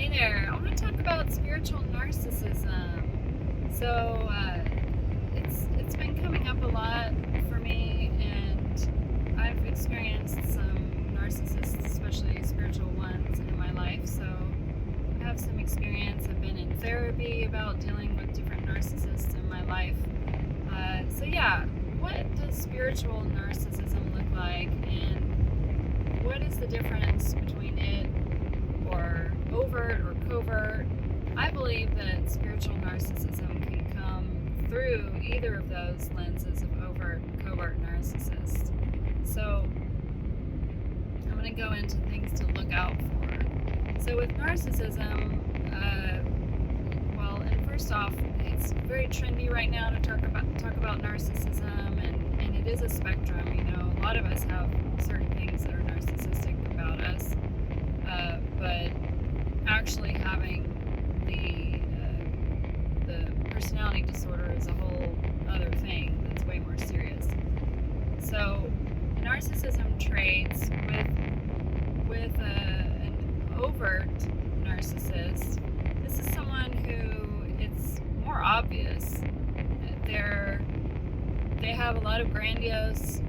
Hey there, I want to talk about spiritual narcissism. So it's been coming up a lot for me, and I've experienced some narcissists, especially spiritual ones, in my life. So I have some experience. I've been in therapy about dealing with different narcissists in my life. What does spiritual narcissism look like, and what is the difference between it or overt or covert? I believe that spiritual narcissism can come through either of those lenses of overt and covert narcissist. So I'm going to go into things to look out for. So with narcissism, and first off, it's very trendy right now to talk about narcissism, and it is a spectrum. A lot of us have certain things that are narcissistic about us. But actually having the personality disorder is a whole other thing that's way more serious. So narcissism traits with an overt narcissist. This is someone who it's more obvious. They have a lot of grandiose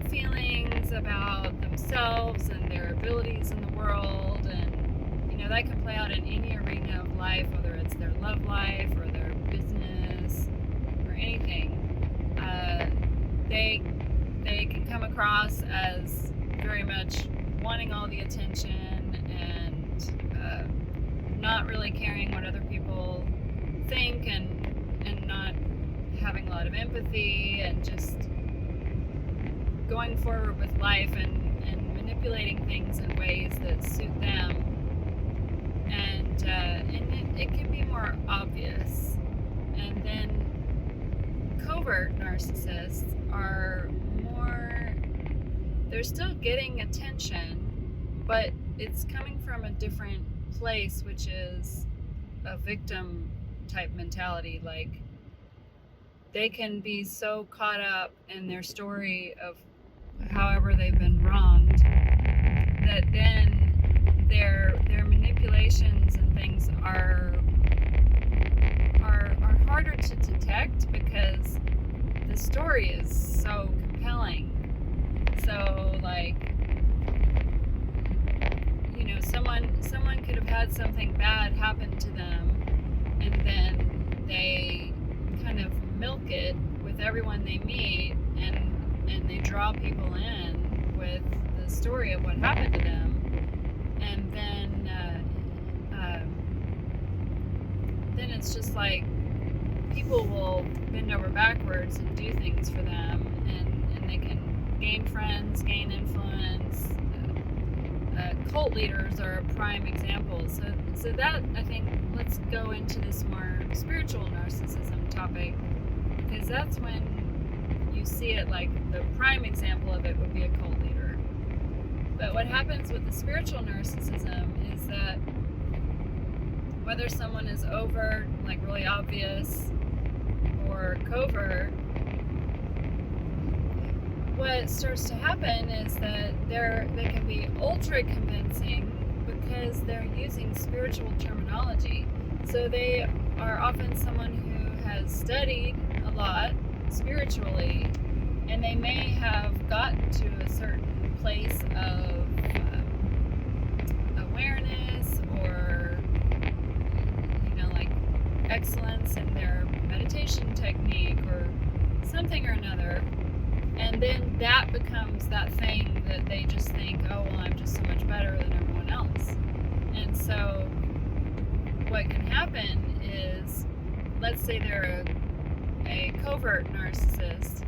feelings about themselves and their abilities in the world, and that can play out in any arena of life, whether it's their love life or their business or anything. They can come across as very much wanting all the attention and not really caring what other people think, and not having a lot of empathy, and just going forward with life and manipulating things in ways that suit them. And it can be more obvious. And then covert narcissists are more, they're still getting attention, but it's coming from a different place, which is a victim type mentality. Like, they can be so caught up in their story of however they've been wronged that then their manipulations and things are harder to detect, because the story is so compelling. So someone could have had something bad happen to them, and then they kind of milk it with everyone they meet, and they draw people in with the story of what happened to them, and then it's just like people will bend over backwards and do things for them, and they can gain friends, gain influence. Cult leaders are a prime example. So that, I think, let's go into this more spiritual narcissism topic, because that's when you see it. Like, the prime example of it would be a cult leader. But what happens with the spiritual narcissism is that whether someone is overt, like really obvious, or covert, what starts to happen is that they can be ultra convincing because they're using spiritual terminology. So they are often someone who has studied a lot spiritually, and they may have gotten to a certain place of awareness, or like excellence in their meditation technique or something or another, and then that becomes that thing that they just think, oh well, I'm just so much better than everyone else. And so what can happen is, let's say they're a covert narcissist,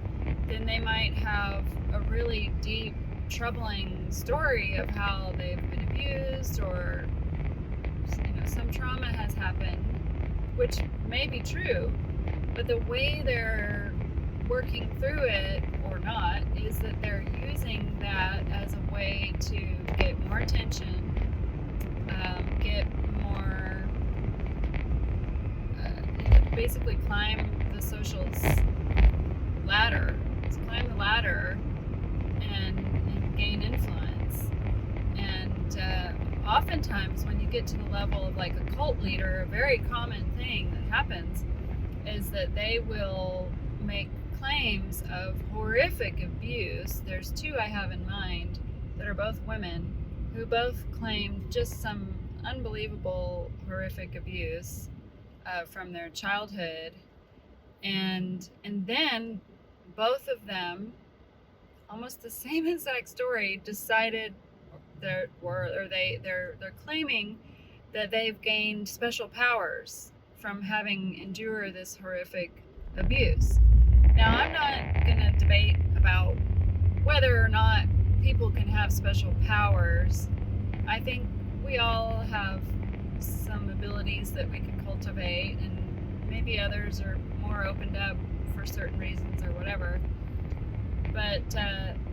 then they might have a really deep, troubling story of how they've been abused, or some trauma has happened, which may be true, but the way they're working through it, or not, is that they're using that as a way to get more attention, get more, basically climb the social ladder, and gain influence. And oftentimes when you get to the level of like a cult leader, a very common thing that happens is that they will make claims of horrific abuse. There's two I have in mind that are both women who both claimed just some unbelievable horrific abuse from their childhood, and then both of them, almost the same exact story, decided they're claiming that they've gained special powers from having endured this horrific abuse. Now, I'm not going to debate about whether or not people can have special powers. I think we all have some abilities that we can cultivate, and maybe others are more opened up for certain reasons or whatever. But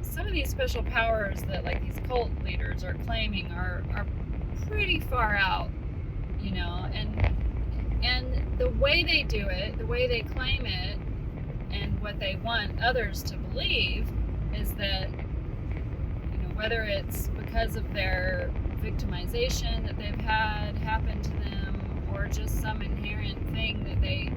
some of these special powers that like these cult leaders are claiming are pretty far out, you know, and the way they do it, the way they claim it, and what they want others to believe is that, you know, whether it's because of their victimization that they've had happen to them, or just some inherent thing that they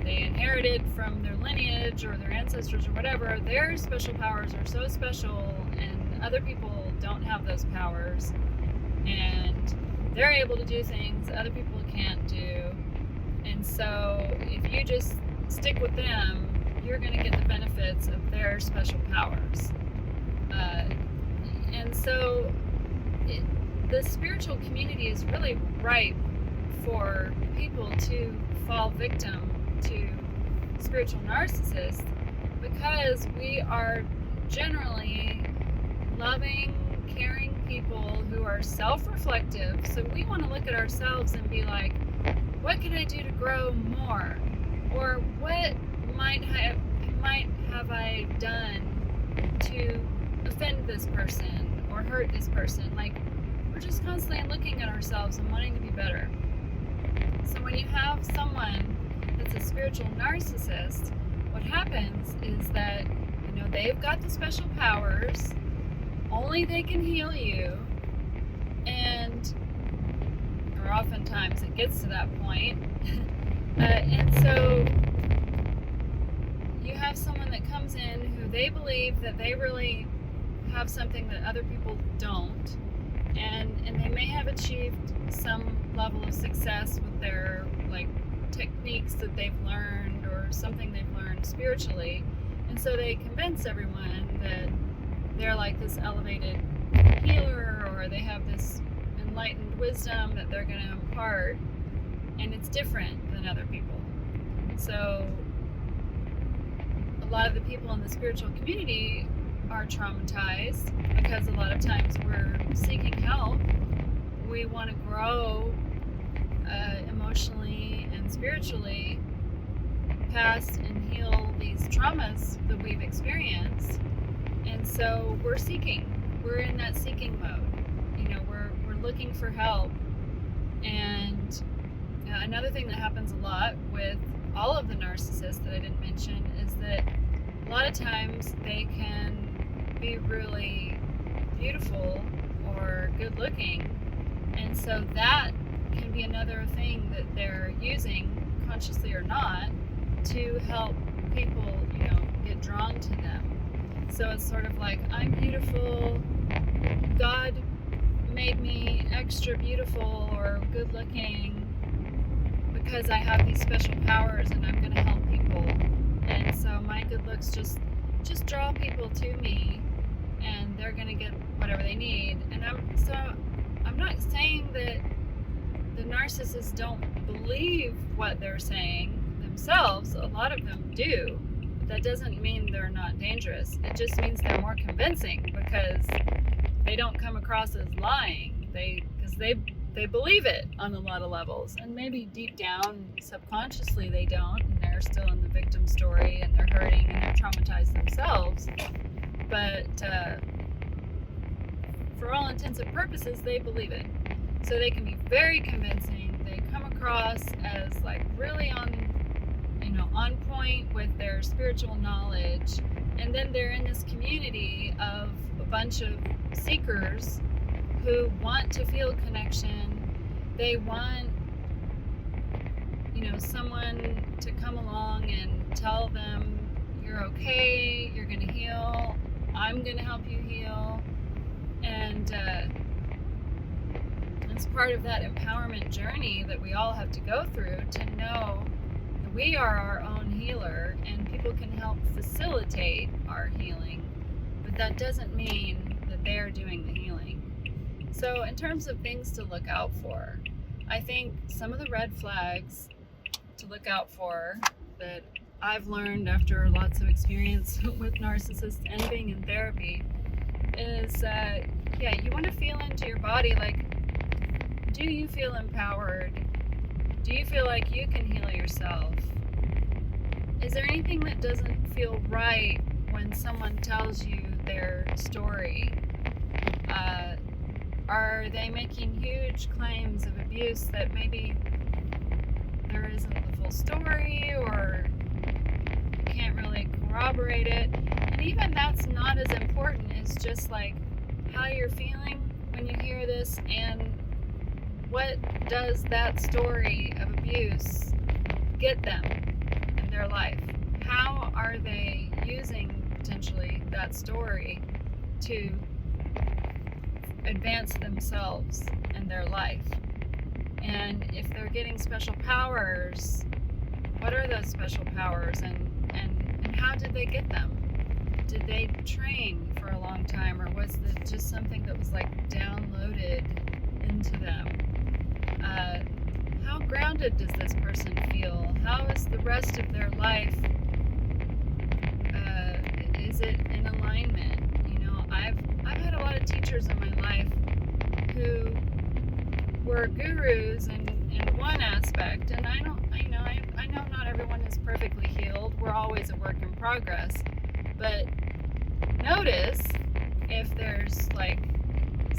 inherited from their lineage or their ancestors or whatever, their special powers are so special and other people don't have those powers, and they're able to do things other people can't do. And so if you just stick with them, you're going to get the benefits of their special powers. And so the spiritual community is really ripe for people to fall victim to spiritual narcissists, because we are generally loving, caring people who are self-reflective. So we want to look at ourselves and be like, what can I do to grow more? Or what might have I done to offend this person or hurt this person? Like, we're just constantly looking at ourselves and wanting to be better. So when you have someone that's a spiritual narcissist, what happens is that, you know, they've got the special powers, only they can heal you, or oftentimes it gets to that point. And so you have someone that comes in who they believe that they really have something that other people don't, and they may have achieved some level of success with their like techniques that they've learned or something they've learned spiritually, and so they convince everyone that they're like this elevated healer, or they have this enlightened wisdom that they're going to impart, and it's different than other people. So a lot of the people in the spiritual community are traumatized because a lot of times we're seeking help. We want to grow emotionally and spiritually past and heal these traumas that we've experienced, and so we're in that seeking mode. You know, we're looking for help. And another thing that happens a lot with all of the narcissists that I didn't mention is that a lot of times they can be really beautiful or good looking, and so that can be another thing that they're using, consciously or not, to help people, you know, get drawn to them. So it's sort of like, I'm beautiful, God made me extra beautiful or good looking because I have these special powers and I'm going to help people, and so my good looks just draw people to me, and they're going to get whatever they need. And I'm not saying that the narcissists don't believe what they're saying themselves. A lot of them do. But that doesn't mean they're not dangerous. It just means they're more convincing, because they don't come across as lying. Because they believe it on a lot of levels, and maybe deep down, subconsciously, they don't, and they're still in the victim story, and they're hurting and they're traumatized themselves. But for all intents and purposes, they believe it. So they can be very convincing. They come across as like really on point with their spiritual knowledge, and then they're in this community of a bunch of seekers who want to feel connection. They want, someone to come along and tell them, you're okay, you're going to heal, I'm going to help you heal. And it's part of that empowerment journey that we all have to go through to know that we are our own healer and people can help facilitate our healing. But that doesn't mean that they're doing the healing. So in terms of things to look out for, I think some of the red flags to look out for that I've learned after lots of experience with narcissists and being in therapy is, you want to feel into your body, like, do you feel empowered? Do you feel like you can heal yourself? Is there anything that doesn't feel right when someone tells you their story? Are they making huge claims of abuse that maybe there isn't the full story, or you can't really corroborate it? And even that's not as important. It's just like how you're feeling when you hear this, and what does that story of abuse get them in their life? How are they using potentially that story to advance themselves in their life? And if they're getting special powers, what are those special powers, and how did they get them? Did they train for a long time, or was it just something that was like downloaded into them? How grounded does this person feel? How is the rest of their life? Is it in alignment? I've had a lot of teachers in my life who were gurus in one aspect, and I know not everyone is perfectly healed. We're always a work in progress, but notice if there's like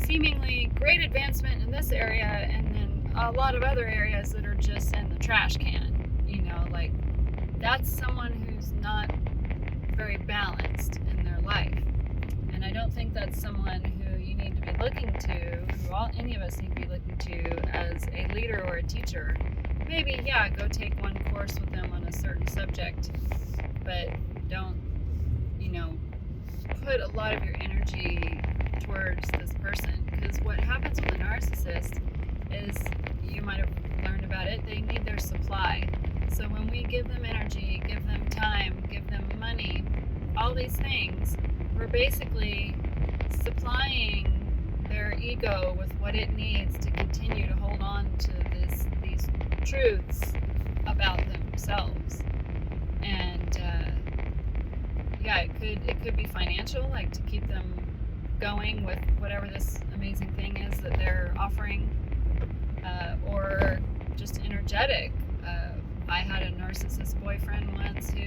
seemingly great advancement in this area and then a lot of other areas that are just in the trash can. Like, that's someone who's not very balanced in their life. And I don't think that's someone who you need to be looking to, any of us need to be looking to as a leader or a teacher. Maybe, go take one course with them on a certain subject, but don't, put a lot of your energy towards this person. Because what happens with a narcissist is, you might have learned about it, they need their supply. So when we give them energy, give them time, give them money, all these things, we're basically supplying their ego with what it needs to continue to hold on to these truths about themselves. And it could be financial, like to keep them going with whatever this amazing thing is that they're offering, or just energetic. I had a narcissist boyfriend once who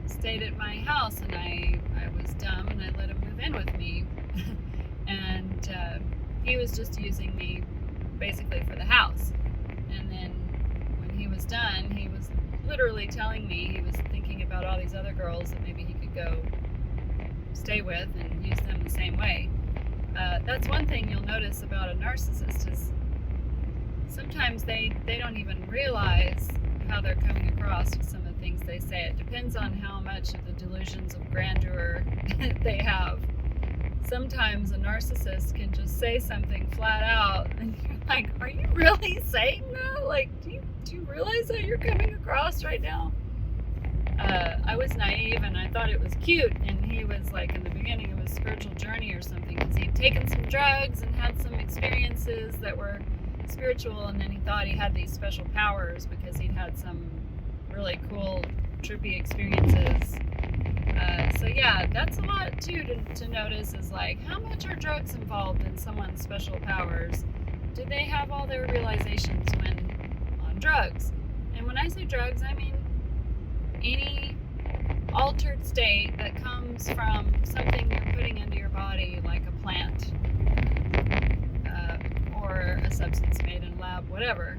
stayed at my house, and I was dumb and I let him move in with me. And he was just using me basically for the house. And then when he was done, he was literally telling me he was thinking about all these other girls that maybe he could go stay with and use them the same way. That's one thing you'll notice about a narcissist is sometimes they don't even realize how they're coming across with some of the things they say. It depends on how much of the delusions of grandeur they have. Sometimes a narcissist can just say something flat out, and you're like, are you really saying that? Like, do you realize how you're coming across right now? I was naive and I thought it was cute, and he was like in the beginning of his spiritual journey or something, because he'd taken some drugs and had some experiences that were spiritual, and then he thought he had these special powers because he'd had some really cool trippy experiences. So that's a lot too to notice, is like, how much are drugs involved in someone's special powers? Do they have all their realizations when on drugs? And when I say drugs, I mean any altered state that comes from something you're putting into your body, like a plant, or a substance made in a lab, whatever.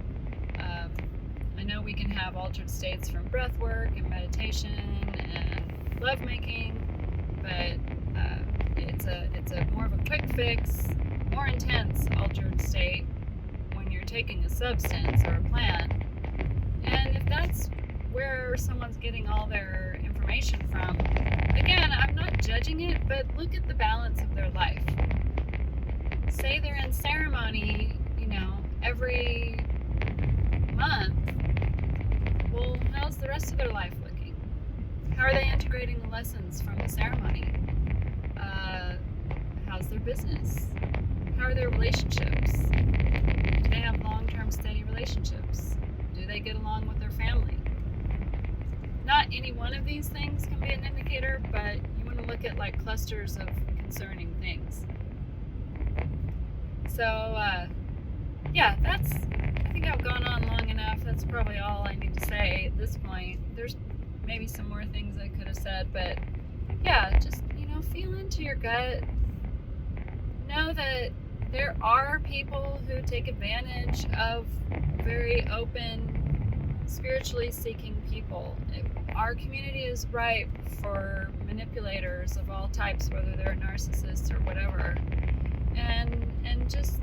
I know we can have altered states from breath work and meditation and lovemaking, but it's a more of a quick fix more intense altered state when you're taking a substance or a plant. And if that's where someone's getting all their information from, again, I'm not judging it, but look at the balance of their life. Say they're in ceremony, every month. Well, how's the rest of their life looking? How are they integrating the lessons from the ceremony? How's their business? How are their relationships? Do they have long-term steady relationships? Do they get along with their family? Not any one of these things can be an indicator, but you want to look at like clusters of concerning things. So, I think I've gone on long enough. That's probably all I need to say at this point. There's maybe some more things I could have said, but yeah, just, feel into your gut. Know that there are people who take advantage of very open, spiritually seeking people. Our community is ripe for manipulators of all types, whether they're narcissists or whatever. And just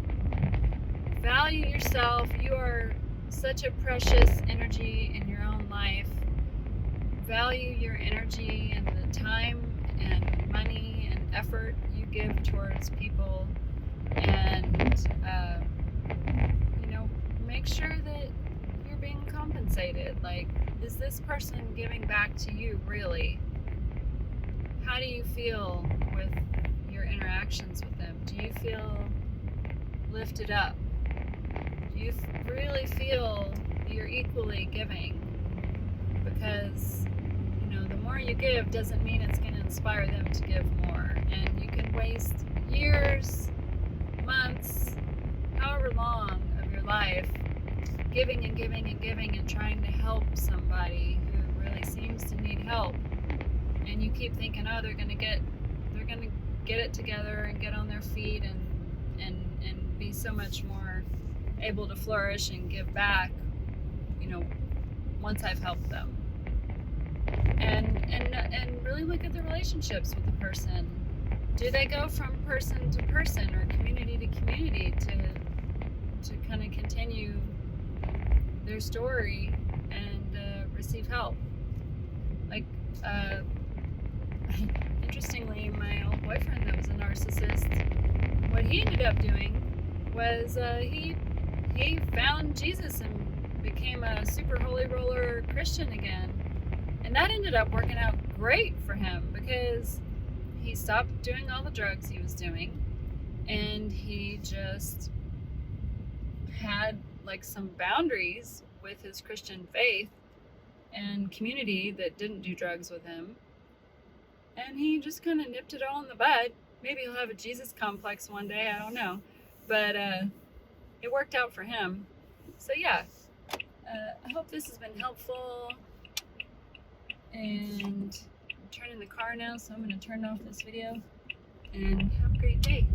value yourself. You are such a precious energy in your own life. Value your energy and the time and money and effort you give towards people, and make sure that you're being compensated. Like, is this person giving back to you really? How do you feel with your interactions with them? Do you feel lifted up? Do you really feel you're equally giving? Because the more you give doesn't mean it's going to inspire them to give more. And you can waste years, months, however long of your life giving and giving and giving and trying to help somebody who really seems to need help. And you keep thinking, oh, they're gonna get it together and get on their feet and be so much more able to flourish and give back, once I've helped them. And really look at the relationships with the person. Do they go from person to person or community to community to kind of continue their story and receive help? Like, interestingly, my old boyfriend that was a narcissist, what he ended up doing was he found Jesus and became a super holy roller Christian again. And that ended up working out great for him because he stopped doing all the drugs he was doing, and he just had like some boundaries with his Christian faith and community that didn't do drugs with him. And he just kind of nipped it all in the bud. Maybe he'll have a Jesus complex one day, I don't know. But it worked out for him. So yeah, I hope this has been helpful. And I'm turning the car now, so I'm going to turn off this video. And have a great day.